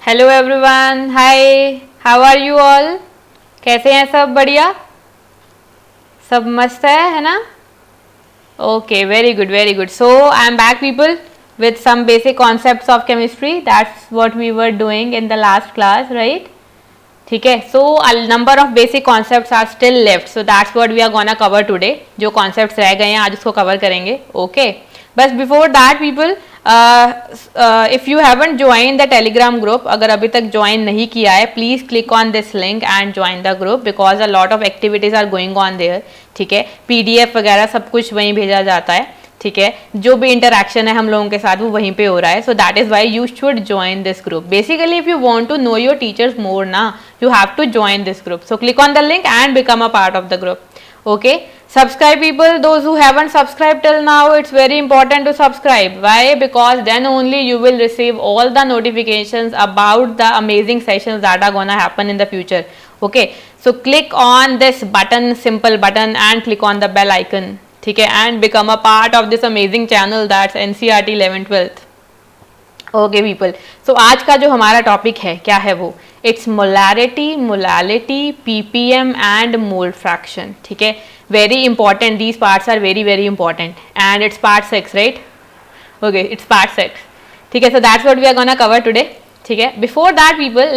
Hello everyone, hi, how are you all? कैसे हैं सब? बढ़िया, सब मस्त है ना? Okay, very good, very good. So I am back people with some basic concepts of chemistry. That's what we were doing in the last class, right? ठीक है. So a number of basic concepts are still left, so that's what we are gonna cover today. जो concepts रह गए हैं आज उसको cover करेंगे. Okay. बस before that people, if you haven't joined the telegram group, अगर अभी तक join नहीं किया है, please click on this link and join the group because a lot of activities are going on there. ठीक है. PDF वगैरह सब कुछ वहीं भेजा जाता है. ठीक है. जो भी इंटरेक्शन है हम लोगों के साथ वो वहीं पे हो रहा है. So that is why you should join this group. Basically if you want to know your teachers more ना, you have to join this group. So click on the link and become a part of the group. Okay, subscribe people. Those who haven't subscribed till now, it's very important to subscribe. Why? Because then only you will receive all the notifications about the amazing sessions that are gonna happen in the future. Okay, so click on this button, simple button, and click on the bell icon. ठीक है, and become a part of this amazing channel that's NCERT 11th-12th. Okay people, so आज का जो हमारा topic है क्या है वो? It's molarity, molality, ppm and mole fraction. ठीक है, very important. These parts are very very important and it's part 6, right? Okay, it's part 6. ठीक है, so that's what we are gonna cover today. ठीक है, before that people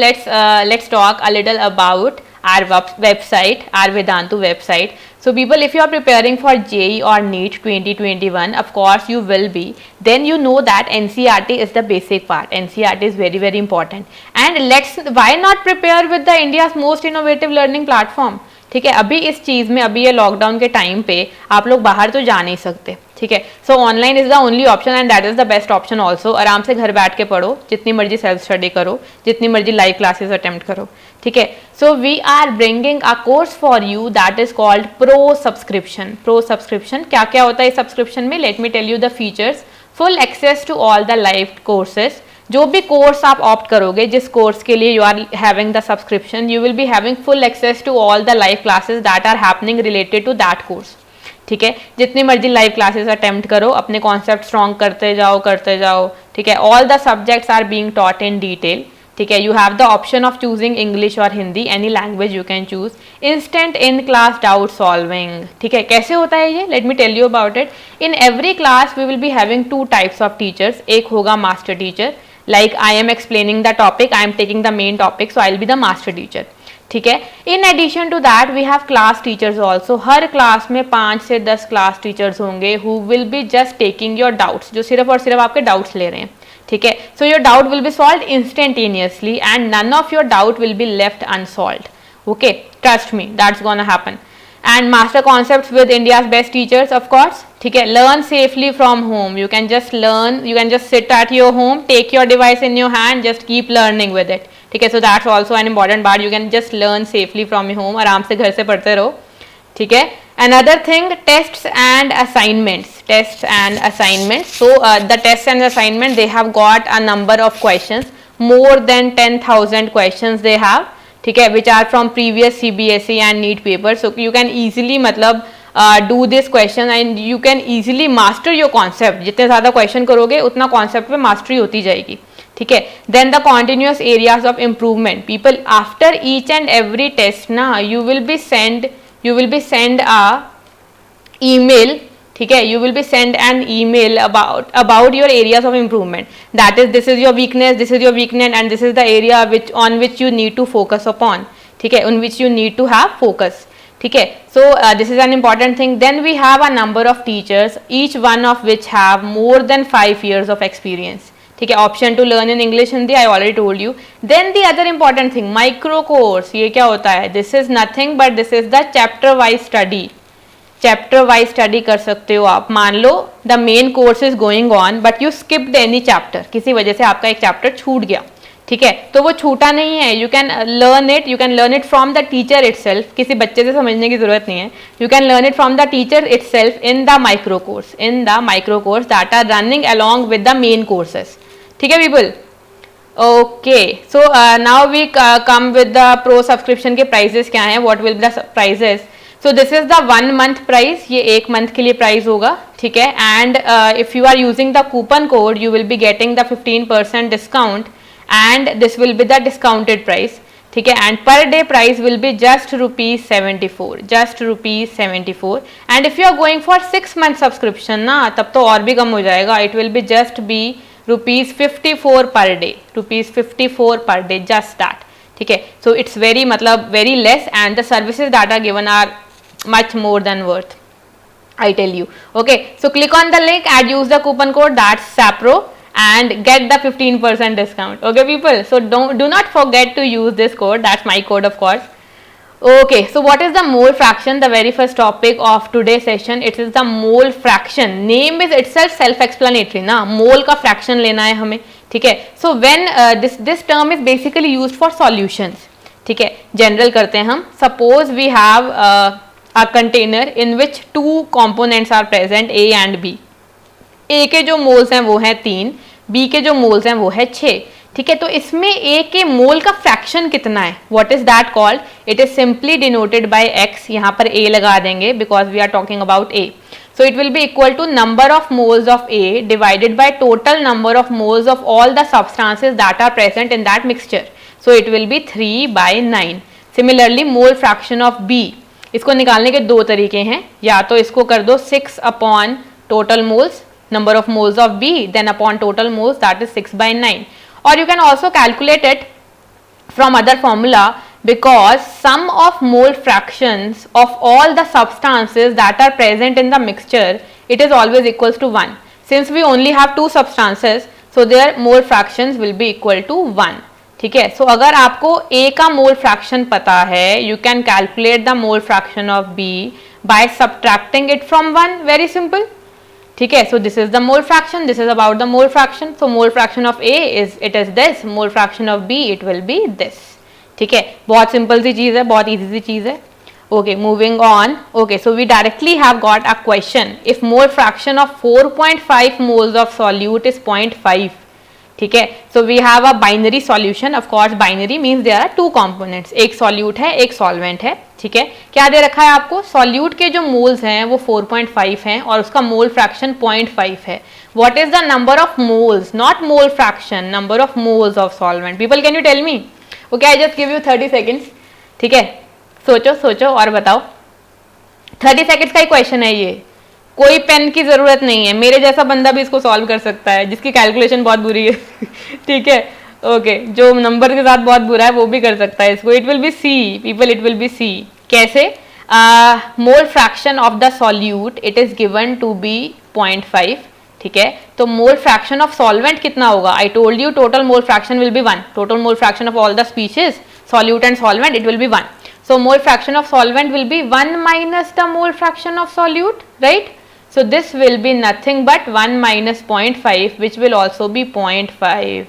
let's talk a little about our website, our Vedantu website. So people, if you are preparing for JEE or NEET 2021, of course you will be, then you know that NCERT is the basic part. NCERT is very very important. And why not prepare with the India's most innovative learning platform? ठीक है, अभी इस चीज़ में, अभी ये lockdown के time पे आप लोग बाहर तो जा नहीं सकते. ठीक है, सो online is the only option and that is the best option also. आराम से घर बैठ के पढ़ो, जितनी मर्जी सेल्फ स्टडी करो, जितनी मर्जी लाइव क्लासेस अटेम्प्ट करो. ठीक है, so we are bringing a course for you that is called pro subscription. Pro subscription क्या क्या होता है इस सब्सक्रिप्शन में? Let me tell you the features. Full access to all the live courses. जो भी कोर्स आप ऑप्ट करोगे, जिस कोर्स के लिए you are having the subscription, you will be having full access to all the live classes that are happening related to that course. ठीक है, जितनी मर्जी लाइव क्लासेस अटेम्प्ट करो, अपने कॉन्सेप्ट स्ट्रॉन्ग करते जाओ. ठीक है, all the subjects are being taught in detail. ठीक है, you have the option of choosing English और Hindi, any language you can choose. Instant in class doubt solving. ठीक है, कैसे होता है ये? Let me tell you about it. In every class we will be having 2 types of teachers. एक होगा master teacher. Like I am explaining the topic, I am taking the main topic, so I will be the master teacher. ठीक है, in addition to that we have class teachers also. Her class में 5 से 10 class teachers होंगे who will be just taking your doubts, जो सिर्फ और सिर्फ आपके डाउट्स ले रहे हैं. ठीक है, so your doubt will be solved instantaneously and none of your doubt will be left unsolved. Okay, trust me, that's gonna happen. And master concepts with India's best teachers, of course. ठीक है, learn safely from home. You can just learn, you can just sit at your home, take your device in your hand, just keep learning with it. ठीक है, so that's also an important part. You can just learn safely from your home. आराम से घर से पढ़ते रहो. ठीक है, another thing, tests and assignments. Tests and assignments. So the tests and assignment, they have got a number of questions. More than 10,000 questions they have. ठीक है, which are from previous CBSE and NEET papers. So you can easily मतलब do this question and you can easily master your concept. जितने ज़्यादा question करोगे उतना concept पे mastery होती जाएगी. ठीक है, then the continuous areas of improvement. People, after each and every test ना, you will be send a email. ठीक है, you will be send an email about your areas of improvement. That is, this is your weakness, this is your weakness, and this is the area on which you need to focus upon. ठीक है, on which you need to have focus. ठीक है, so this is an important thing. Then we have a number of teachers, each one of which have more than 5 years of experience. ठीक है, option to learn in English, Hindi, I already told you. Then the other important thing, micro course. ये क्या होता है? This is nothing but this is the chapter wise study. Chapter wise study कर सकते हो आप. मान लो the main course is going on but you skipped any chapter, किसी वजह से आपका एक चैप्टर छूट गया. ठीक है, तो वो छूटा नहीं है. You can learn it from the teacher itself. किसी बच्चे से समझने की जरूरत नहीं है. You can learn it from the teacher itself in the micro course that are running along with the main courses. ठीक है people, okay. So now we come with the pro subscription के प्राइजेस क्या हैं. What will be the prices? So this is the 1 month price. ये 1 month के लिए price होगा. ठीक है, and if you are using the coupon code you will be getting the 15% discount and this will be the discounted price, ठीक है, and per day price will be just ₹74, just ₹74. And if you are going for 6 month subscription ना, तब तो और भी कम हो जाएगा, it will be just be ₹54 per day, ₹54 per day, just that, ठीक है. सो इट्स वेरी मतलब very less and the services that are given are much more than worth, I tell you. Okay, so click on the link and use the coupon code, that's SAPRO, and get the 15% discount. Okay people, so do not forget to use this code, that's my code of course. Okay, so what is the mole fraction? The very first topic of today's session, it is the mole fraction. Name is itself self-explanatory ना, mole का fraction लेना है हमें, ठीक है. So when this term is basically used for solutions, ठीक है. General करते हैं हम. Suppose we have a container in which two components are present, A and B. A के जो मोल्स हैं वो हैं 3, B के जो मोल्स हैं वो है 6, ठीक है. तो इसमें A के मोल का फ्रैक्शन कितना है, what is that called? It is simply denoted by X, यहाँ पर A लगा देंगे because we are talking about A. So it will be equal to number of moles of A divided by total number of moles of all the substances that are present in that mixture. So it will be 3/9. Similarly, mole fraction of B, इसको निकालने के दो तरीके हैं, या तो इसको कर दो 6 upon total moles, number of moles of B, then upon total moles, that is 6/9. और you can also calculate it from other formula, because sum of mole fractions of all the substances that are present in the mixture, it is always equals to 1. Since we only have two substances, so their mole fractions will be equal to 1. ठीक है. सो अगर आपको A का mole fraction पता है, you can calculate the mole fraction of B by subtracting it from 1. Very simple, ठीक है. So this is the mole fraction, this is about the mole fraction. So mole fraction of A is it is this, mole fraction of B it will B this, ठीक है. बहुत simple सी चीज है, बहुत easy सी चीज है. Okay, moving on. Okay, so we directly have got a question, if mole fraction of 4.5 moles of solute is 0.5, ठीक है. So we have a binary solution, of course binary means there are two components, एक solute है एक solvent है, ठीक है. क्या दे रखा है आपको? सॉल्यूट के जो मोल्स हैं वो 4.5 हैं और उसका मोल फ्रैक्शन 0.5 है. What is the number of moles, not mole fraction, number of moles of solvent? People can you tell me? Okay, I just give you 30 seconds, ठीक है. सोचो सोचो और बताओ. 30 सेकेंड्स का ही क्वेश्चन है ये, कोई पेन की जरूरत नहीं है, मेरे जैसा बंदा भी इसको सॉल्व कर सकता है जिसकी कैलकुलेशन बहुत बुरी है ठीक है. ओके, जो नंबर के साथ बहुत बुरा है वो भी कर सकता है इसको. It will be C people, it will be C. कैसे? Mole fraction of the solute it is given to be 0.5, ठीक है. तो मोल फ्रैक्शन ऑफ सॉल्वेंट कितना होगा? I told you total mole fraction will be 1, total mole fraction of all the species solute and solvent it will B 1. So mole fraction of solvent will be 1 minus the mole fraction of solute, right? So this will be nothing but 1 minus 0.5, which will also be 0.5,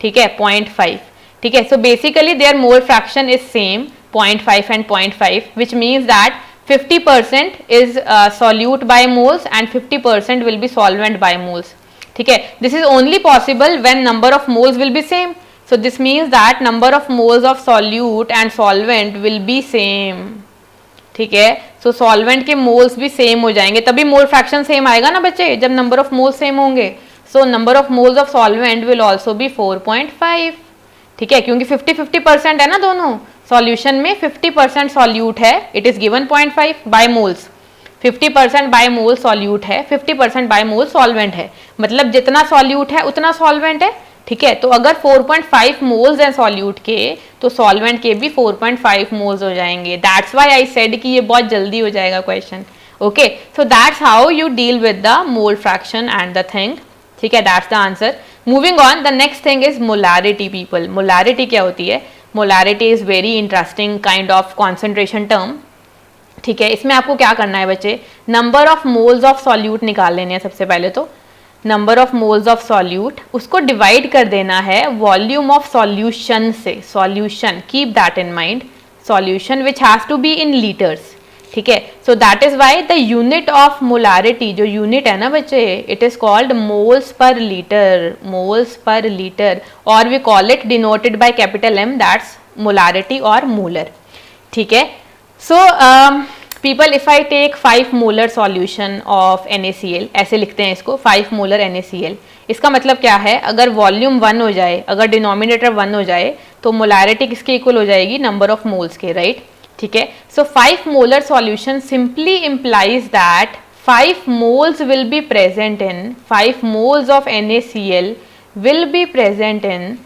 ठीक है, 0.5, ठीक है. So basically their mole fraction is same, 0.5 and 0.5, which means that 50% is solute by moles and 50% will be solvent by moles, ठीक है. This is only possible when number of moles will be same. So this means that number of moles of solute and solvent will be same, ठीक है. So solvent के moles भी same हो जाएंगे, तभी mole fraction same आएगा ना बच्चे, जब number of moles same होंगे. So number of moles of solvent will also be 4.5, ठीक है, क्योंकि 50-50% है ना दोनों. solution में 50% solute है, it is given 0.5 by moles, 50% by mole solute है, 50% by mole solvent है, मतलब जितना solute है उतना solvent है, ठीक है. तो अगर 4.5 मोल्स हैं सॉल्यूट के, तो सॉल्वेंट के भी 4.5 मोल्स हो जाएंगे. दैट्स व्हाई आई सेड कि ये बहुत जल्दी हो जाएगा question. Okay, so that's how you deal with the mole fraction and the thing, ठीक है. That's the answer. Moving on, the next thing is molarity people. Molarity क्या होती है? Molarity is very interesting kind of concentration term, ठीक है. इसमें आपको क्या करना है बच्चे? Number of moles of solute निकाल लेने हैं सबसे पहले. तो number of moles of solute, उसको डिवाइड कर देना है वॉल्यूम ऑफ सॉल्यूशन से. Solution, keep that in mind, solution which has to be in litres, ठीक है. So that is why the unit of molarity, जो यूनिट है ना बच्चे, it is called moles per litre, moles per litre, और we call it denoted by capital M, that's molarity और molar, ठीक है. So people, if I take 5 molar solution of NaCl, ऐसे लिखते हैं इसको, 5 मोलर NaCl, इसका मतलब क्या है, अगर वॉल्यूम 1 हो जाए, अगर डिनोमिनेटर 1 हो जाए तो मोलैरिटी किसके इक्वल हो जाएगी, नंबर ऑफ मोल्स के, राइट। ठीक है, सो 5 molar solution simply implies that 5 moles will be present in 5 moles of NaCl will be present in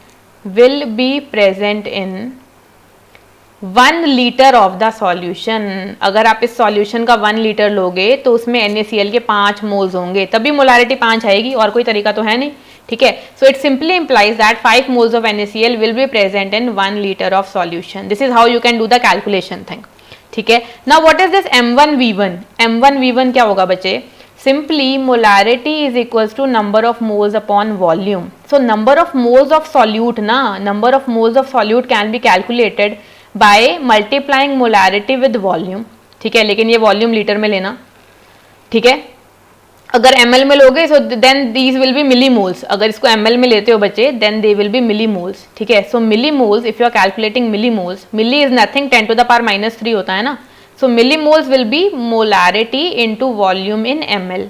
1 liter of the solution। अगर आप इस सॉल्यूशन का 1 लीटर लोगे तो उसमें NaCl के 5 मोल्स होंगे, तभी मोलारिटी 5 आएगी, और कोई तरीका तो है नहीं। ठीक है, so it simply implies that 5 moles of NaCl will be present in 1 liter of solution। This is how you can do the calculation thing. ठीक है, now what is this M1V1? M1V1 क्या होगा बच्चे, simply molarity is equals to number of moles upon volume. So number of moles of solute ना, number of moles of solute can be calculated by multiplying molarity with volume. ठीक है, लेकिन ये volume litre में लेना। ठीक है, अगर ml में लोगे so then these will be millimoles, अगर इसको ml में लेते हो बच्चे then they will be millimoles. ठीक है, so millimoles, if you are calculating millimoles, milli is nothing 10 to the power -3 होता है ना, so millimoles will be molarity into volume in ml।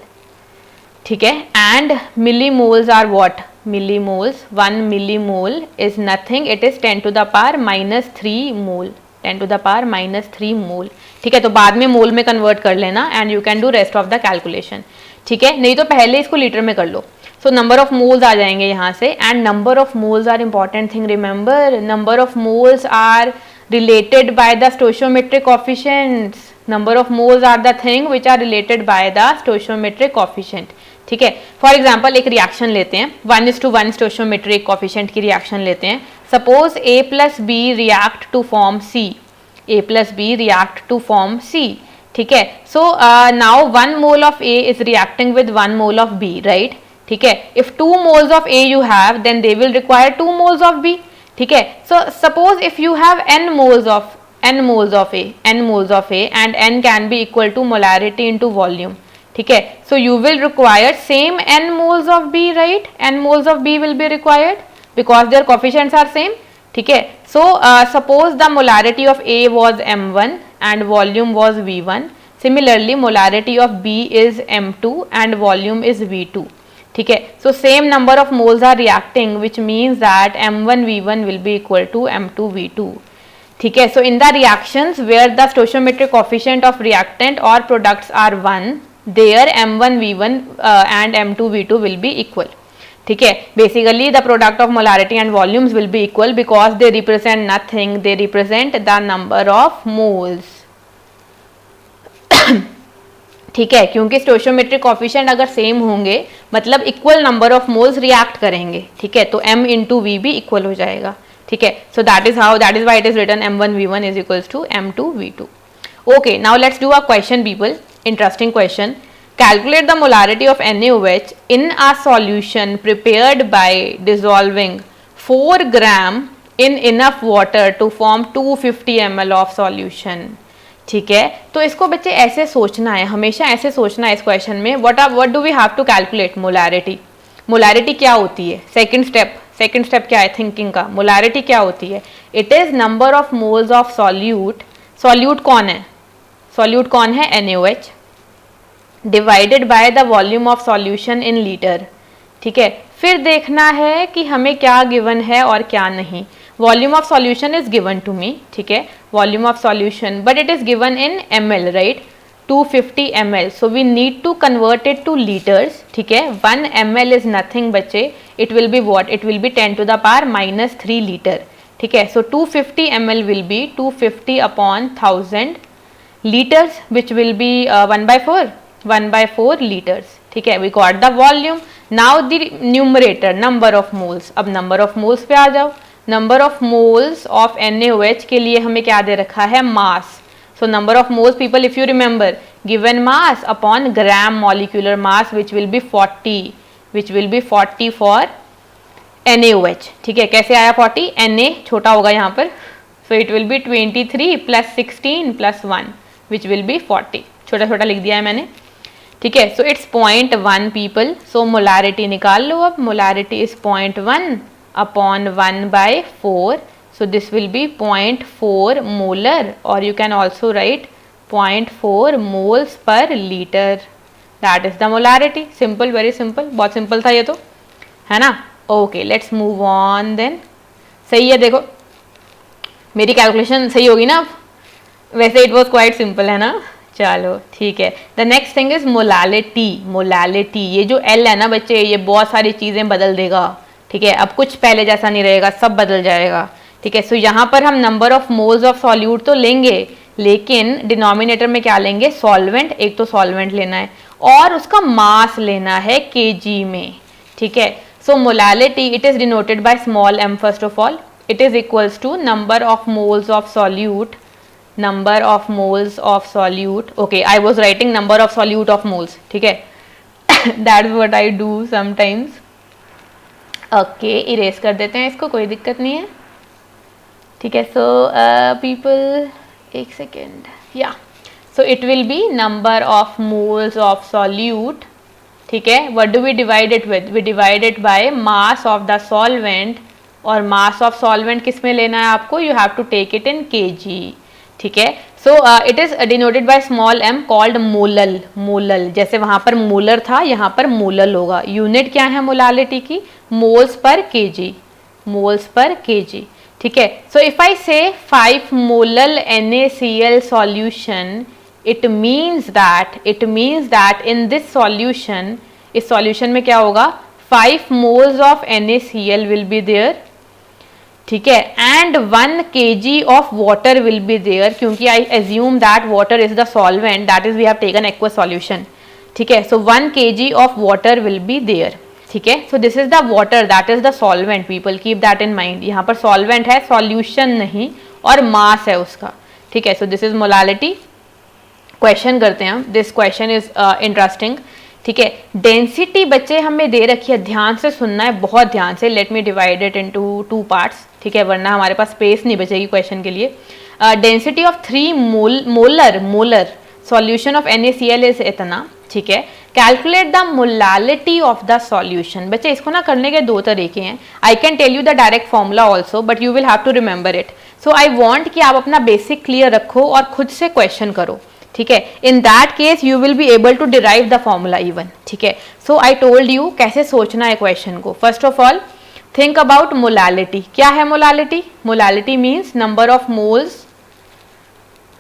ठीक है, and millimoles are what, millimoles, 1 millimole is nothing, it is 10 to the power -3 mole, 10 to the power -3 mole. ठीक है, तो बाद में मोल में convert कर लेना and you can do rest of the calculation. ठीक है, नहीं तो पहले इसको लीटर में कर लो। सो नंबर ऑफ मोल्स आ जाएंगे यहाँ से, and number of moles are important thing, remember number of moles are related by the stoichiometric coefficients. Number of moles are the thing which are related by the stoichiometric coefficient. ठीक है, for example एक reaction लेते हैं, 1:1 स्टोइचियोमेट्रिक coefficient की reaction लेते हैं। Suppose A + B react to form C, A + B react to form C। ठीक है, so now 1 mole of A is reacting with 1 mole of B, right? ठीक है, if 2 moles of A you have then they will require 2 moles of B। ठीक है, so suppose if you have n moles of A and n can be equal to molarity into volume। ठीक है, so you will require same n moles of B, right? n moles of B will be required because their coefficients are same। ठीक है, so suppose the molarity of A was M1 and volume was V1, similarly molarity of B is M2 and volume is V2। ठीक है, so same number of moles are reacting which means that M1V1 will be equal to M2V2। ठीक है, so in the reactions where the stoichiometric coefficient of reactant or products are 1, there M1V1 and M2V2 will be equal। ठीक है, basically the product of molarity and volumes will be equal because they represent nothing, they represent the number of moles. ठीक है, क्योंकि stoichiometric coefficient अगर same होंगे मतलब equal number of moles react करेंगे। ठीक है, तो m इंटू वी भी इक्वल हो जाएगा। ठीक है, so that is why it is written M1V1 is equals to M2V2। Okay, now let's do a question people, interesting question. Calculate the molarity of NaOH in a solution prepared by dissolving 4 gram in enough water to form 250 ml of solution। ठीक है, तो इसको बच्चे ऐसे सोचना है, हमेशा ऐसे सोचना है इस क्वेश्चन में, what do we have to calculate molarity। Molarity क्या होती है, सेकंड स्टेप क्या है थिंकिंग का, मोलारिटी क्या होती है, it is number of moles of solute. Solute कौन है NaOH, divided by the volume of solution in litre. ठीक है, फिर देखना है कि हमें क्या गिवन है और क्या नहीं। Volume of solution is given to me. ठीक है, volume of solution but it is given in ml, right, 250 ml, so we need to convert it to litres. ठीक है, 1 ml इज नथिंग बच्चे, it will be what, it will be 10 to the power -3 litre. ठीक है, सो 250 ml will be 250 upon 1000 litres which will be 1/4 litres. ठीक है, we got the volume. Now the numerator number of moles, अब number of moles पे आ जाओ। Number of moles of NaOH के लिए हमें क्या दे रखा है, mass. So number of moles people, if you remember, given mass upon gram molecular mass which will be 40 for NaOH। ठीक है, कैसे आया 40, Na छोटा होगा यहाँ पर, so it will be 23 + 16 + 1 which will be 40। छोटा लिख दिया है मैंने। ठीक है, so it's 0.1 people. So molarity निकाल लो, अब molarity is 0.1 upon 1/4, so this will be 0.4 molar, और you can also write 0.4 moles per litre, that is the molarity. Simple, very simple, बहुत सिंपल था ये तो। है ना। Okay let's move on then. सही है, देखो मेरी कैलकुलेशन सही होगी ना अब, वैसे इट वॉज क्वाइट सिंपल है ना। चलो ठीक है, the next thing is molality. Molality, ये जो एल है ना बच्चे, ये बहुत सारी चीज़ें बदल देगा, ठीक है। अब कुछ पहले जैसा नहीं रहेगा, सब बदल जाएगा, ठीक है। सो यहाँ पर हम number of moles of solute तो लेंगे, लेकिन डिनोमिनेटर में क्या लेंगे, सॉल्वेंट। एक तो सॉल्वेंट लेना है और उसका मास लेना है केजी में, ठीक है। So molality it is denoted by small m first of all, it is equals to number of moles of solute, number of moles of solute, okay I was writing number of solute of moles, ठीक है that's what I do sometimes, okay erase कर देते हैं इसको, कोई दिक्कत नहीं है, ठीक है। so people, एक second, yeah, so it will be number of moles of solute, ठीक है। what do we divide it with, we divide it by mass of the solvent, और मास ऑफ सॉल्वेंट किस में लेना है आपको, you have to take it in KG, ठीक है। So it is denoted by small m called molal. Molal, जैसे वहां पर मोलर था यहाँ पर मोलल होगा। यूनिट क्या है मोलालिटी की, moles per KG, moles per KG, ठीक है। सो इफ आई से 5 molal NaCl solution, it means that in this solution, इस सॉल्यूशन में क्या होगा, 5 moles of NaCl will be there, ठीक है, and 1 kg of water will be there, क्योंकि I assume that water is the solvent, that is we have taken aqueous solution, ठीक है। so 1 kg of water will be there, ठीक है। so this is the water, that is the solvent, people keep that in mind, यहाँ पर solvent है, solution नहीं, और mass है उसका, ठीक है। so this is molality। Question करते हैं हम, दिस क्वेश्चन इज इंटरेस्टिंग, ठीक है। डेंसिटी बच्चे हमें दे रखी है, ध्यान से सुनना है, बहुत ध्यान से। Let me divide it into 2 parts, ठीक है, वरना हमारे पास स्पेस नहीं बचेगी क्वेश्चन के लिए। Density of 3 molar solution of NaCl is इतना, ठीक है। Calculate the molality of the solution. बच्चे इसको ना करने के 2 तरीके हैं, I can tell you the direct formula also, but you will have to remember it. So I want कि आप अपना बेसिक क्लियर रखो और खुद से क्वेश्चन करो, ठीक है। In that case you will be able to derive the formula even, ठीक है। सो आई टोल्ड यू कैसे सोचना है क्वेश्चन को। First of all think about molality. क्या है molality, molality means number of moles,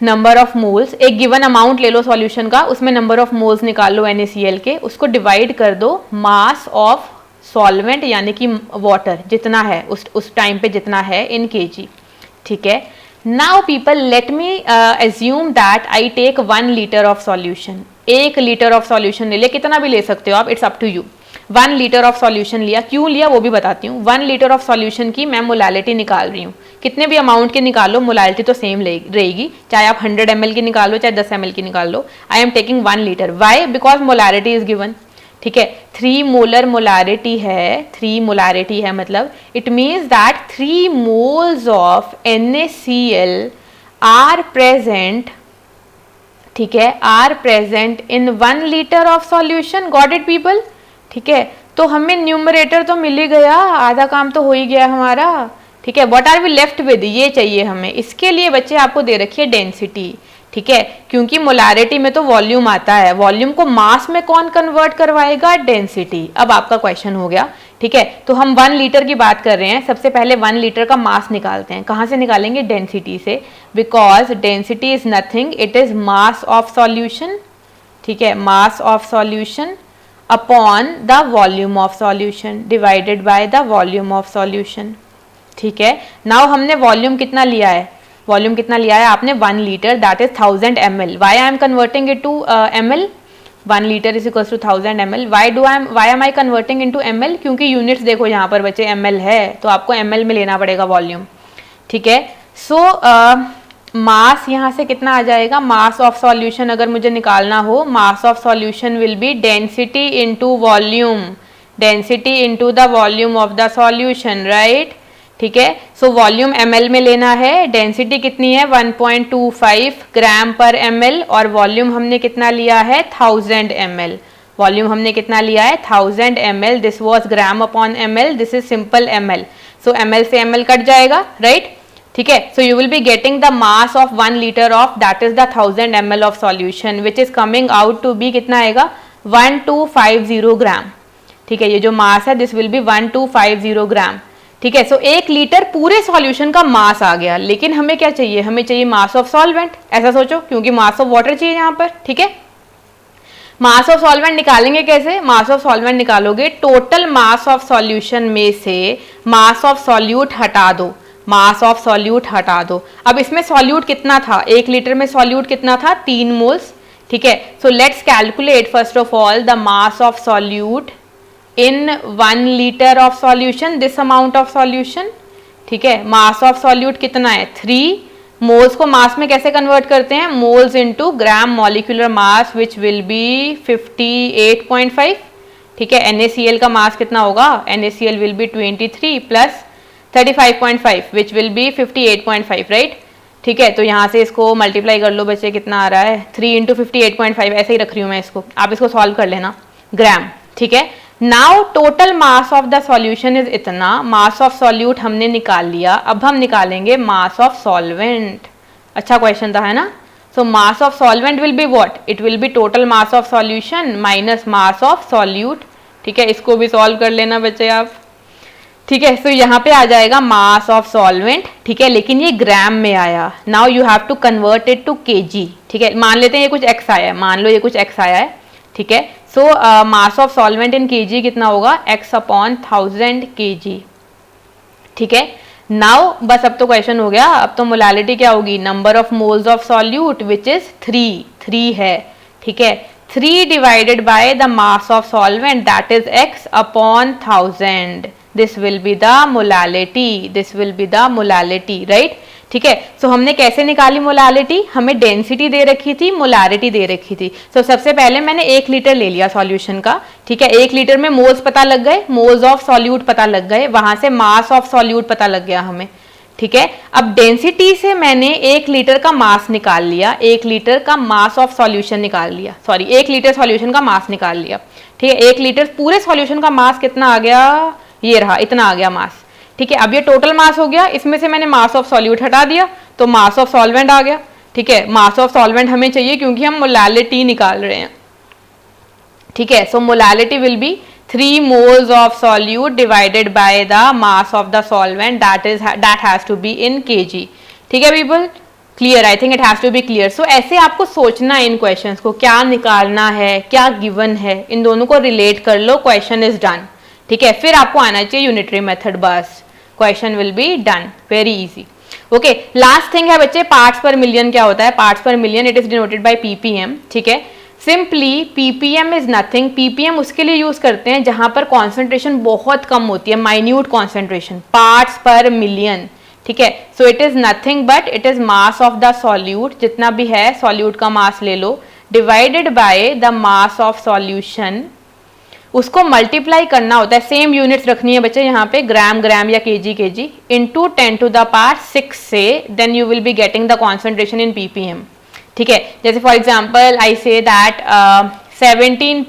number of moles, एक given amount ले लो सॉल्यूशन का, उसमें नंबर ऑफ मोल्स निकाल लो NaCl के, उसको डिवाइड कर दो मास ऑफ सॉल्वेंट यानी कि वाटर जितना है उस टाइम पे जितना है इन kg, ठीक है। Now people let me assume that I take 1 liter of solution, 1 litre of solution ले लिया, कितना भी ले सकते हो आप, it's up to you. 1 litre of solution लिया, क्यों लिया वो भी बताती हूँ। 1 लीटर ऑफ सॉल्यूशन की मैं मोलालिटी निकाल रही हूँ, कितने भी अमाउंट की निकालो मोलालिटी तो सेम रहेगी, चाहे आप 100 ml की निकालो चाहे 10 ml की निकाल लो। I am taking 1 litre, why, because molality is given, ठीक है। 3 मोलर मोलारिटी है, 3 मोलारिटी है, मतलब it means that 3 moles of NaCl are present, ठीक है, are present in 1 litre of solution. Got it people, ठीक है। तो हमें न्यूमरेटर तो मिल ही गया, आधा काम तो हो ही गया हमारा, ठीक है। What are we left with, ये चाहिए हमें। इसके लिए बच्चे आपको दे रखी है डेंसिटी, ठीक है, क्योंकि मोलारिटी में तो वॉल्यूम आता है, वॉल्यूम को मास में कौन कन्वर्ट करवाएगा, डेंसिटी। अब आपका क्वेश्चन हो गया, ठीक है। तो हम 1 लीटर की बात कर रहे हैं, सबसे पहले 1 लीटर का मास निकालते हैं। कहाँ से निकालेंगे, डेंसिटी से, because density is nothing, it is mass of solution, ठीक है, मास of solution upon the volume of solution divided by the volume of solution, ठीक है। नाउ हमने वॉल्यूम कितना लिया है, वॉल्यूम कितना लिया है आपने, 1 litre, that is 1000 ml। Why I am converting it to ml, 1 litre is equals to 1000 ml। Why am I converting into ml, क्योंकि यूनिट्स देखो यहाँ पर बच्चे ml है, तो आपको ml में लेना पड़ेगा वॉल्यूम, ठीक है। सो मास यहाँ से कितना आ जाएगा, मास ऑफ सॉल्यूशन अगर मुझे निकालना हो, मास of solution will be density into volume, density into the volume of the solution, right, ठीक है। सो वॉल्यूम ml में लेना है, डेंसिटी कितनी है 1.25 ग्राम पर ml, और वॉल्यूम हमने कितना लिया है 1000 ml, वॉल्यूम हमने कितना लिया है 1000 ml, this was gram upon ml, this is simple ml। So ml से ml कट जाएगा, राइट, ठीक है। So you will be getting the mass of 1 litre of that is the 1000 ml of solution, which is coming out to be कितना आएगा 1250 ग्राम, ठीक है, ये जो मास है दिस विल बी 1250 ग्राम। ठीक है, सो 1 लीटर पूरे सॉल्यूशन का मास आ गया, लेकिन हमें क्या चाहिए, हमें चाहिए मास ऑफ सॉल्वेंट, ऐसा सोचो, क्योंकि मास ऑफ वाटर चाहिए यहाँ पर। ठीक है, मास ऑफ सॉल्वेंट निकालेंगे कैसे, मास ऑफ सॉल्वेंट निकालोगे टोटल मास ऑफ सॉल्यूशन में से मास ऑफ सॉल्यूट हटा दो, मास ऑफ सॉल्यूट हटा दो। अब इसमें सॉल्यूट कितना था, 1 लीटर में सॉल्यूट कितना था, 3 मोल्स। ठीक है, so let's calculate first of all the mass of solute in 1 litre of solution, this amount of solution. ठीक है, मास ऑफ सॉल्यूट कितना है, 3। मोल्स को मास में कैसे कन्वर्ट करते हैं, moles into gram molecular mass which will B 58.5। ठीक है, NaCl का मास कितना होगा, NaCl will be 23 plus 35.5 which will B 58.5, right. ठीक है, तो यहाँ से इसको मल्टीप्लाई कर लो बच्चे, कितना आ रहा है, 3 × 58.5, ऐसे ही रख रही हूँ मैं इसको, आप इसको सॉल्व कर लेना, ग्राम। ठीक है, now total mass of the solution is इतना, मास ऑफ सॉल्यूट हमने निकाल लिया, अब हम निकालेंगे मास ऑफ सॉल्वेंट। अच्छा क्वेश्चन था, है ना। So mass of solvent will be what, it will be total mass of solution minus mass of solute. ठीक है, इसको भी सॉल्व कर लेना बच्चे आप। ठीक है, सो यहाँ पे आ जाएगा मास ऑफ सॉल्वेंट। ठीक है, लेकिन ये ग्राम में आया, now you have to convert it to kg. ठीक है, मान लेते हैं ये कुछ एक्स आया है, मान लो ये कुछ एक्स आया है। ठीक है, so mass of solvent in KG कितना होगा, x/1000 kg। ठीक है, नाउ बस अब तो क्वेश्चन हो गया, अब तो मोलालिटी क्या होगी, number of moles of solute which is 3 है। ठीक है, 3 divided by the mass of solvent that is x/1000, this will be the molality, this will be the molality, right. ठीक है, सो हमने कैसे निकाली मोलालिटी, हमें डेंसिटी दे रखी थी, मोलारिटी दे रखी थी। सो सबसे पहले मैंने 1 लीटर ले लिया सॉल्यूशन का। ठीक है, 1 लीटर में मोल्स पता लग गए, मोल्स ऑफ सॉल्यूट पता लग गए, वहां से मास ऑफ सॉल्यूट पता लग गया हमें। ठीक है, अब डेंसिटी से मैंने 1 लीटर का मास निकाल लिया, 1 लीटर का मास ऑफ सॉल्यूशन निकाल लिया, सॉरी 1 लीटर सॉल्यूशन का मास निकाल लिया। ठीक है, 1 लीटर पूरे सॉल्यूशन का मास कितना आ गया, ये रहा, इतना आ गया मास। ठीक है, अब ये टोटल मास हो गया, इसमें से मैंने मास ऑफ सॉल्यूट हटा दिया तो मास ऑफ सॉल्वेंट आ गया। ठीक है, मास ऑफ सॉल्वेंट हमें चाहिए क्योंकि हम मोलालिटी निकाल रहे हैं। ठीक है, so molality will be 3 moles of solute divided by the mass of the solvent that has to be in KG. ठीक है people, clear, I think it has to be clear. सो ऐसे आपको सोचना है इन क्वेश्चंस को, क्या निकालना है, क्या गिवन है, इन दोनों को रिलेट कर लो, क्वेश्चन इज डन। ठीक है, फिर आपको आना चाहिए यूनिटरी मेथड, बस question will be done, very easy. Okay, last thing है बच्चे, पार्ट्स पर मिलियन क्या होता है, parts per million it is denoted bye ppm। ठीक है, simply ppm is nothing, ppm उसके लिए यूज करते हैं जहां पर कॉन्सेंट्रेशन बहुत कम होती है, minute concentration, parts per million. ठीक है, so it is nothing but it is mass of the solute, जितना भी है सॉल्यूट का मास ले लो, divided by the mass of solution, उसको मल्टीप्लाई करना होता है, सेम यूनिट्स रखनी है बच्चे यहाँ पे, ग्राम ग्राम या केजी इनटू 10⁶ से, then you will be getting the concentration in ppm। ठीक है, जैसे for example I say that 17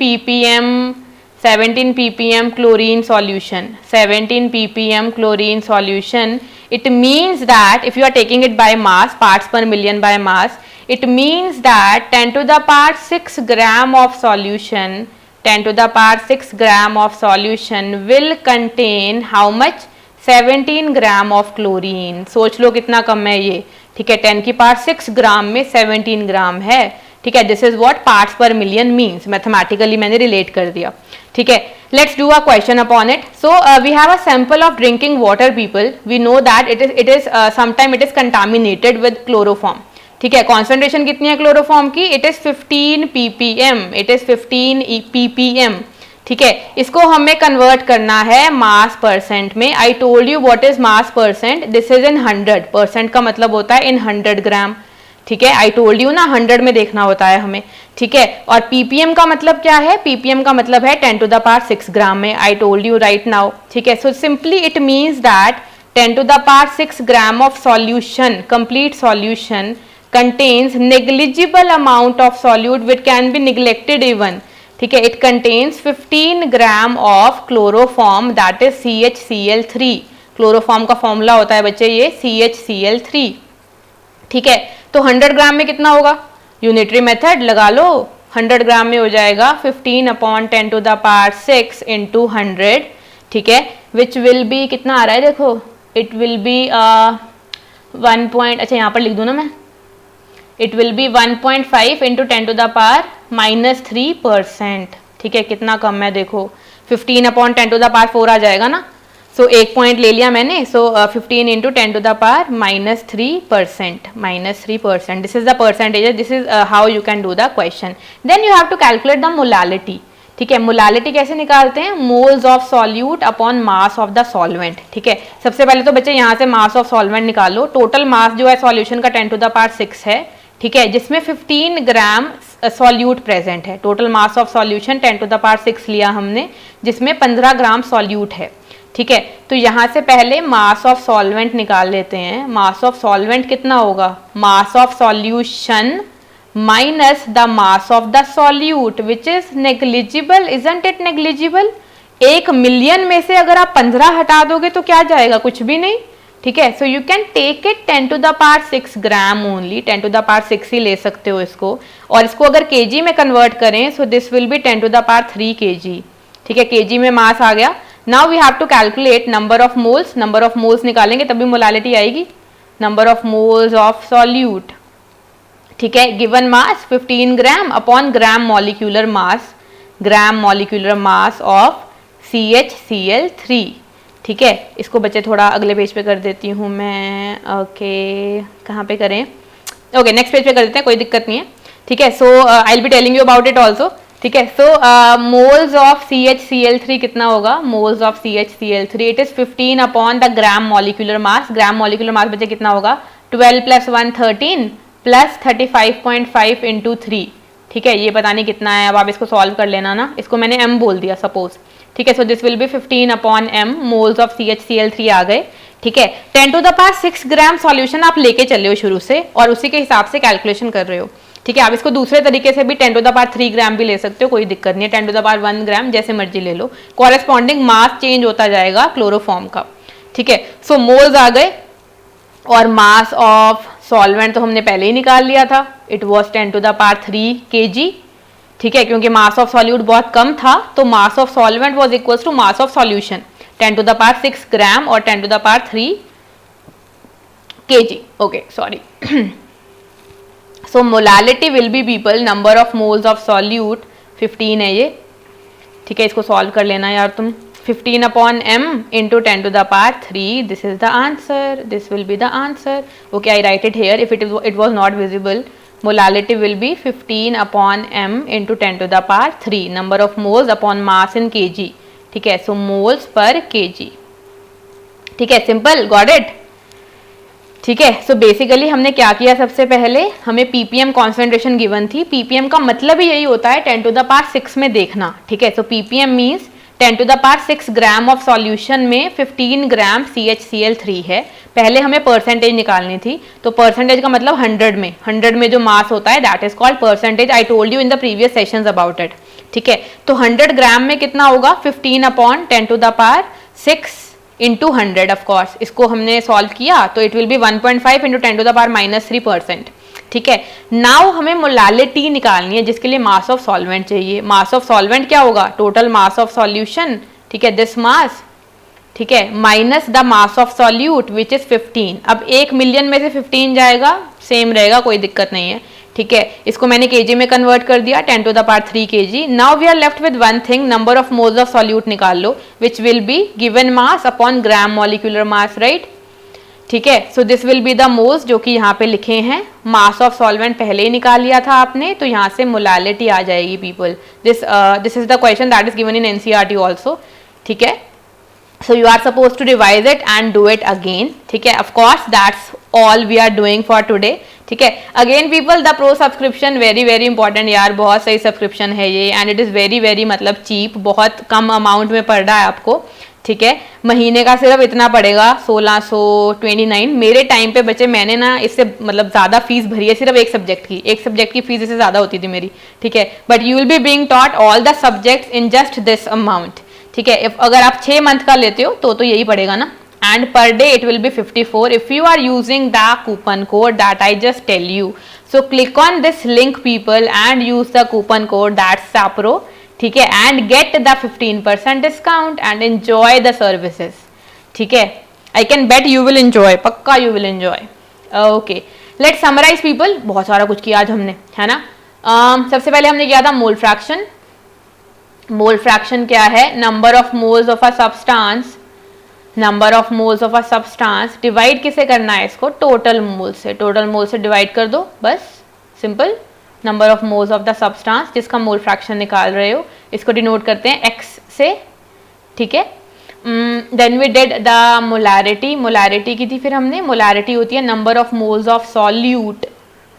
ppm chlorine solution, 17 ppm chlorine solution, it means that if you are taking it by mass, parts per million by mass, it means that 10⁶ gram of solution, 10⁶ gram of solution will contain how much, 17 gram of chlorine। सोच लो कितना कम है ये। ठीक है, 10⁶ ग्राम में 17 ग्राम है। ठीक है, this is what parts per million means, mathematically मैंने रिलेट कर दिया। ठीक है, let's do a question upon it. So we have a sample of drinking water people, we know that it is sometime it is contaminated with chloroform. ठीक है, concentration कितनी है chloroform की, it is 15 ppm, it is 15 ppm। ठीक है, इसको हमें convert करना है मास परसेंट में। I told you what is mass percent, this is in 100, percent का मतलब होता है इन 100 ग्राम। ठीक है, आई टोल्ड यू ना 100 में देखना होता है हमें। ठीक है, और ppm का मतलब क्या है, ppm का मतलब है 10⁶ ग्राम में, I told you right now. ठीक है, so simply it means that 10⁶ gram of solution, complete solution contains negligible amount of solute which can be neglected even। ठीक है, it contains 15 gram of chloroform that is CHCl3। Chloroform का formula होता है बच्चे ये CHCl3। ठीक है, तो 100 ग्राम में कितना होगा, यूनिटरी मेथड लगा लो, 100 ग्राम में हो जाएगा 15/10⁶ इंटू 100, ठीक है, विच विल बी कितना आ रहा है देखो, इट विल बी 1 पॉइंट, अच्छा यहाँ पर लिख दूँ ना मैं, इट विल बी 1.5 इंटू 10⁻³ ठीक है, कितना कम है देखो, 15/10⁴ आ जाएगा ना, सो एक पॉइंट ले लिया मैंने, so 15 into 10⁻³ this is the percentage, this is how you can do the question. Then you have to calculate the molality, ठीक है, मोलालिटी कैसे निकालते हैं, moles of solute upon mass of the solvent, ठीक है। सबसे पहले तो बच्चे यहाँ से मास ऑफ सॉल्वेंट निकालो, टोटल मास जो है सॉल्यूशन का 10⁶ है, ठीक है, जिसमें 15 ग्राम सॉल्यूट प्रेजेंट है, टोटल मास ऑफ सॉल्यूशन 10⁶ लिया हमने, जिसमें 15 ग्राम सॉल्यूट है, ठीक है। तो यहाँ से पहले मास ऑफ सॉल्वेंट निकाल लेते हैं, मास ऑफ सॉल्वेंट कितना होगा, मास of solution minus the mass of the solute which is negligible, isn't it negligible, 1 million में से अगर आप 15 हटा दोगे तो क्या जाएगा, कुछ भी नहीं, ठीक है। So you can take it 10⁶ gram only, 10⁶ ही ले सकते हो इसको, और इसको अगर केजी में कन्वर्ट करें so this will be 10⁻³ kg, ठीक है, केजी में मास आ गया। Now we have to calculate number of moles, number of moles निकालेंगे तभी मोलालिटी आएगी, number of moles of solute, ठीक है, given mass 15 gram upon gram molecular mass of CHCl3, ठीक है। इसको बच्चे थोड़ा अगले पेज पे कर देती हूँ मैं, ओके कहाँ पे करें, ओके नेक्स्ट पेज पे कर देते हैं, कोई दिक्कत नहीं है, ठीक है। So I will be telling you about it also, ठीक है। सो मोल्स ऑफ CHCl3 कितना होगा, moles of CHCl3 it is 15 upon the gram molecular mass, gram molecular mass बच्चे कितना होगा, 12 + 1 13 प्लस 35.5 इंटू 3, ठीक है, ये पता नहीं कितना है, अब आप इसको सॉल्व कर लेना ना, इसको मैंने m बोल दिया सपोज, ठीक है। So this will B 15/m, moles of CHCl3 आ गए, ठीक है। 10⁶ ग्राम सॉल्यूशन आप लेके चले हो शुरू से और उसी के हिसाब से कैलकुलेशन कर रहे हो, ठीक है। आप इसको दूसरे तरीके से भी 10⁻³ ग्राम भी ले सकते हो, कोई दिक्कत नहीं है, 10⁻1 ग्राम जैसे मर्जी ले लो, कॉरेस्पॉन्डिंग मास चेंज होता जाएगा क्लोरोफॉर्म का, ठीक है। सो मोल्स आ गए और मास ऑफ सॉल्वेंट तो हमने पहले ही निकाल लिया था, इट वॉज 10⁻³ kg, ठीक है, क्योंकि मास ऑफ सॉल्यूट बहुत कम था तो mass of solvent was equal to mass of solution 10⁻6 gram और 10⁻³ kg, okay sorry. So molality will be people, number of moles of solute 15 है ये, ठीक है, इसको सॉल्व कर लेना यार तुम, 15/m into 10⁻3, this is the answer, this will be the answer, okay I write it here, if it was not visible, molality will be 15/m into 10⁻3, number of moles upon mass in kg, ठीक है, so moles per kg, ठीक है, simple, got it, ठीक है। So basically हमने क्या किया, सबसे पहले हमें ppm कॉन्सेंट्रेशन गिवन थी, ppm का मतलब ही यही होता है 10⁻6 में देखना, ठीक है। सो ppm means 10⁻6 gram of solution में 15 ग्राम CHCl3 है, पहले हमें परसेंटेज निकालनी थी, तो परसेंटेज का मतलब 100 में जो मास होता है that is called percentage, I told you in the previous sessions about it, ठीक है। तो 100 ग्राम में कितना होगा, 15/10⁻6 इंटू 100, ऑफ कोर्स इसको हमने सॉल्व किया तो इट विल बी 1.5 इंटू 10⁻−3%, ठीक है। नाउ हमें मोलालिटी निकालनी है जिसके लिए मास ऑफ सॉल्वेंट चाहिए, मास ऑफ सॉल्वेंट क्या होगा, टोटल मास ऑफ सॉल्यूशन, ठीक है, दिस मास, ठीक है, minus the mass of solute which is 15, अब 1 मिलियन में से 15 जाएगा, सेम रहेगा, कोई दिक्कत नहीं है, ठीक है। इसको मैंने केजी में कन्वर्ट कर दिया 10⁻3 kg। Now we are left with one thing, number of moles of solute निकाल लो which will be given mass upon gram molecular mass, right, ठीक है। So this will be the moles जो कि यहाँ पे लिखे हैं, मास ऑफ सॉल्वेंट पहले ही निकाल लिया था आपने, तो यहाँ से मोलालिटी आ जाएगी people, this is the question that is given in NCERT also, ठीक है। So you are supposed to revise it and do it again, ठीक है, of course that's all we are doing for today, ठीक है। Again people, the pro subscription very important यार, बहुत सही subscription है ये, and it is very मतलब चीप, बहुत कम अमाउंट में पड़ रहा है आपको, ठीक है। महीने का सिर्फ इतना पड़ेगा 1629, मेरे टाइम पे बच्चे मैंने ना इससे मतलब ज़्यादा फीस भरी है, सिर्फ एक सब्जेक्ट की फीस इससे ज़्यादा होती थी मेरी, ठीक है, but you will B being taught all the subjects in just this amount, ठीक है। अगर आप 6 मंथ का लेते हो तो यही पड़ेगा ना, and per day it will be 54 if you are using the coupon code that I just tell you, So click on this link people and use the coupon code that's SAPRO, ठीक है, and get the 15% discount and enjoy the services, ठीक है. I can bet you will enjoy, पक्का you will enjoy. Okay, let's summarize people. बहुत सारा कुछ किया आज हमने, है ना. सबसे पहले हमने किया था मोल फ्रैक्शन. मोल फ्रैक्शन क्या है? Number of moles of a substance, number of moles of a substance divide किसे करना है इसको? टोटल मोल से. टोटल मोल से डिवाइड कर दो, बस simple. Number of moles of the substance जिसका मोल फ्रैक्शन निकाल रहे हो, इसको डिनोट करते हैं x से, ठीक है. Then we did the molarity. Molarity की थी फिर हमने. मोलैरिटी होती है number of moles of solute,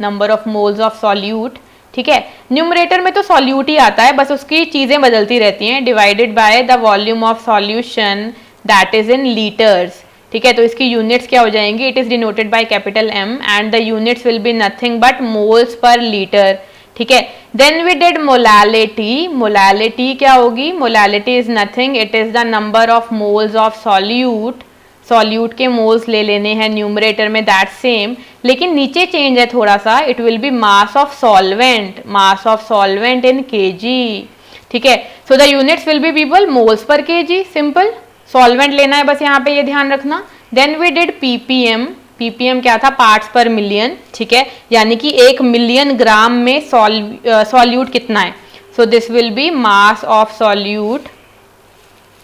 number of moles of solute, ठीक है. न्यूमरेटर में तो सॉल्यूट ही आता है, बस उसकी चीजें बदलती रहती हैं. Divided by the volume of solution that is in litres, ठीक है. तो इसकी यूनिट्स क्या हो जाएंगी? It is denoted by capital M and the units will be nothing but moles per litre, ठीक है. Then we did molality. Molality क्या होगी? Molality is nothing, it is the number of moles of solute. Solute के moles ले लेने हैं numerator में, that same, लेकिन नीचे चेंज है थोड़ा सा. It will be mass of solvent, mass of solvent in kg, ठीक है. So the units will be people moles per kg, simple. Solvent लेना है बस, यहाँ पे ये ध्यान रखना. Then we did ppm. ppm क्या था? पार्ट्स पर मिलियन, ठीक है, यानी कि 1 मिलियन ग्राम में सॉल्यूट कितना है. So this will be mass of solute,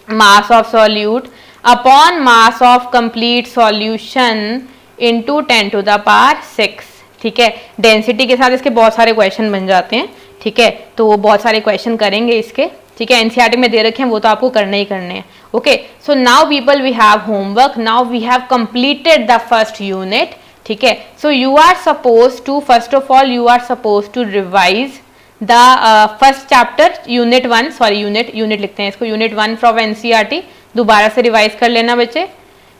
mass of solute upon mass of complete solution into 10 to the power 6, ठीक है. डेंसिटी के साथ इसके बहुत सारे क्वेश्चन बन जाते हैं, ठीक है. तो बहुत सारे क्वेश्चन करेंगे इसके, ठीक है. एनसीईआरटी में दे रखे हैं, वो तो आपको करने ही करने हैं. Okay, so now people we have homework. Now we have completed the first unit, ठीक है. So you are suppose to, first of all you are suppose to revise the first chapter, unit 1, sorry unit लिखते हैं इसको, unit 1 from NCERT. दोबारा से revise कर लेना बच्चे,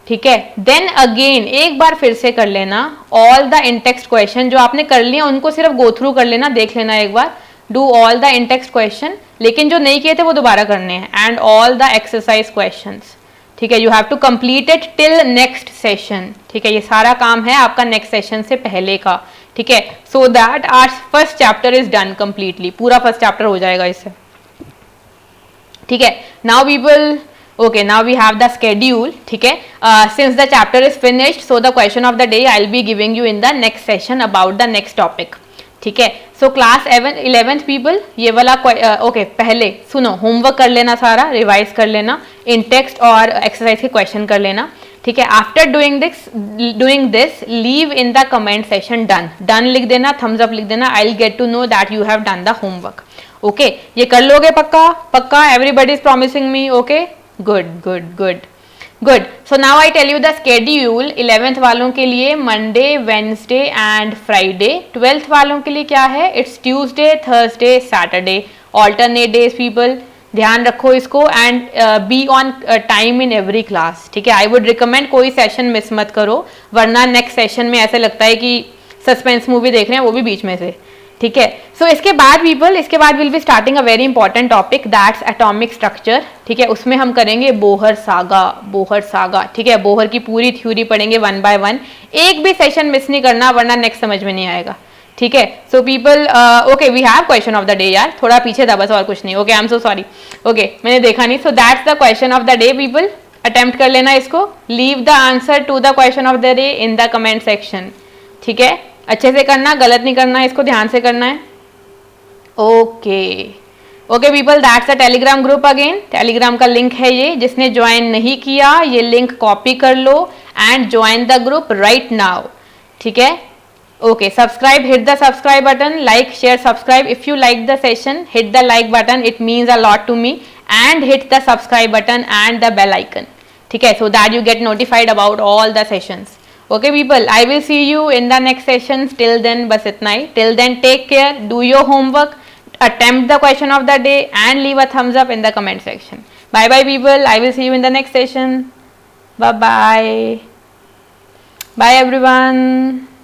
ठीक है. देन अगेन एक बार फिर से कर लेना ऑल द इन-टेक्स्ट क्वेश्चन जो आपने कर लिया, उनको सिर्फ गो थ्रू कर लेना, देख लेना एक बार. Do all the in-text question, लेकिन जो नहीं किए थे वो दोबारा करने हैं. And all the exercise questions, ठीक है. You have to complete it till next session, ठीक है. ये सारा काम है आपका नेक्स्ट सेशन से पहले का, ठीक है. So that our first chapter is done completely. पूरा फर्स्ट चैप्टर हो जाएगा इससे, ठीक है. Now people, okay, now we have the schedule, ठीक है. Since the chapter is finished, so the question of the day I'll be giving you in the next session about the next topic, ठीक है. So class 11th people, ये वाला okay, पहले सुनो, homework कर लेना सारा, रिवाइज कर लेना, इन टेक्स्ट और एक्सरसाइज के क्वेश्चन कर लेना, ठीक है. After doing this leave in the comment session done लिख देना, थम्स अप लिख देना. I will get to know that you have done the homework. Okay, ये कर लोगे पक्का? पक्का? Everybody is promising me? Okay, good good good good. So now I tell you the schedule. 11th वालों के लिए Monday, Wednesday and Friday. 12th वालों के लिए क्या है? It's Tuesday, Thursday, Saturday, alternate days people. ध्यान रखो इसको and be on time in every class, ठीक है. आई वुड रिकमेंड कोई सेशन मिस मत करो, वरना नेक्स्ट सेशन में ऐसे लगता है कि सस्पेंस मूवी देख रहे हैं, वो भी बीच में से, ठीक है. सो इसके बाद पीपल, इसके बाद will be starting a very important topic that's atomic structure, ठीक है. उसमें हम करेंगे बोहर सागा, ठीक है. बोहर की पूरी थ्योरी पढ़ेंगे 1 by 1. एक भी सेशन मिस नहीं करना, वरना नेक्स्ट समझ में नहीं आएगा, ठीक है. So people, okay, we have question of the day. यार थोड़ा पीछे था बस, और कुछ नहीं. Okay, I am so sorry. Okay, मैंने देखा नहीं. So that's the question of the day people. Attempt कर लेना इसको. Leave the answer to the question of the day in the comment section, ठीक है. अच्छे से करना, गलत नहीं करना है, इसको ध्यान से करना है. Okay okay people, that's the Telegram group again. Telegram का लिंक है ये. जिसने ज्वाइन नहीं किया, ये लिंक कॉपी कर लो and join the group right now, ठीक है. Okay, subscribe, hit the subscribe button, like share subscribe. If you like the session, hit the like button, it means a lot to me. And hit the subscribe button and the bell icon, ठीक है, so that you get notified about all the sessions. Okay people, I will see you in the next sessions. Till then बस इतना ही. Till then take care, do your homework, attempt the question of the day and leave a thumbs up in the comment section. Bye bye people, I will see you in the next session. Bye bye. Bye everyone.